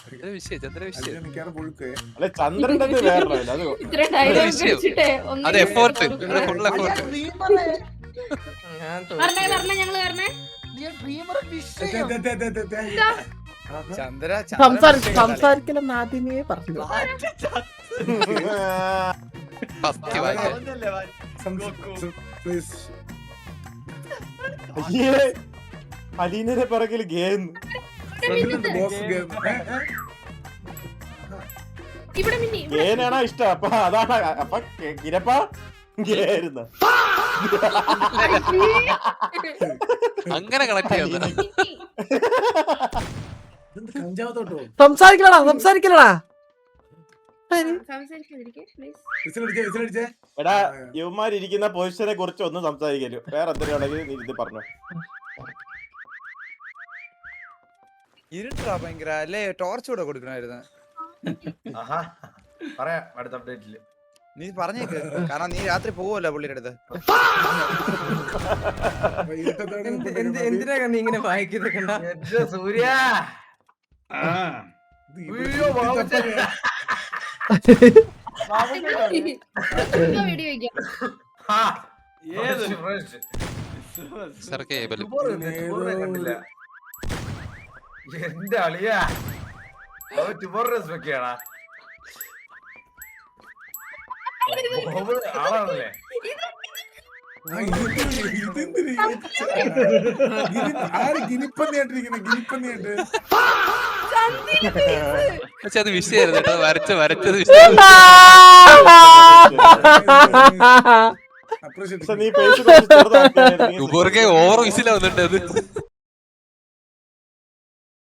അർജുൻ മിക്കവാറും പുഴുക്ക്. അല്ല ചന്ദ്രന്റെ അത് വേറെ അത് ഇത്ര ഡയലോഗ് വെച്ചിട്ടേ അത് എഫോർട്ട് ഫുൾ എഫോർട്ട്. പറഞ്ഞേ ഞങ്ങള് പറഞ്ഞേ ചന്ദ്ര സംസാരിക്കലെന്ന് ആദ്യമേ പറഞ്ഞു. ഫസ്റ്റ് വായിച്ച പ്ലീസ്. അലീനയുടെ പിറകിൽ ഗേന്ന് ബോസ് ഗെയിം. ഇവിടെ മിന്നി ഗേനാണോ ഇഷ്ടം? അപ്പൊ അതാണ് അപ്പൊ കിരപ്പ ഗേരുന്ന അങ്ങനെ കണക്ട് ചെയ്യുന്നത്. കഞ്ചാവ് തോട്ടോ. സംസാരിക്കലടാ സംസാരിക്കാതിരിക്കെ പ്ലീസ്. വിസിലടിച്ചേ. എടാ യുവമാരിയ്ക്കുന്ന പൊസിഷനെ കുറിച്ച് ഒന്നും സംസാരിക്കല്ലോ. വേറെ എന്തെങ്കിലും നീ ഇത് പറഞ്ഞു. ഇരുട്ടാ ഭയങ്കര അല്ലേ? ടോർച്ച് കൂടെ കൊടുക്കണമായിരുന്നു. പറയാം അടുത്ത അപ്ഡേറ്റില്. നീ പറഞ്ഞേക്ക്, കാരണം നീ രാത്രി പോവല്ലോ പുള്ളിയുടെ അടുത്ത്. എന്തിനാ നീ ഇങ്ങനെ വായിക്കുന്നത് കണ്ട? സൂര്യ വീഡിയോ വയ്ക്കാം. സർ കേബിൾ കണ്ടില്ല എന്റെ അളിയാ. ടുമോറോസ് വെക്കാണാ ആളാണല്ലേ. ആര് ഗിനിപ്പന്നിയായിട്ടിരിക്കുന്നത്? ഗിനിപ്പന്നിയായിട്ട് പക്ഷെ അത് വിഷയായിരുന്നു കേട്ടോ. വരച്ചത് വിഷയം. അപ്രീഷിയേറ്റ്. പക്ഷെ നീ പേസ് ചെറുതാക്കിയായിരുന്നു. ഓവർ വിസില വന്നിട്ട് അത്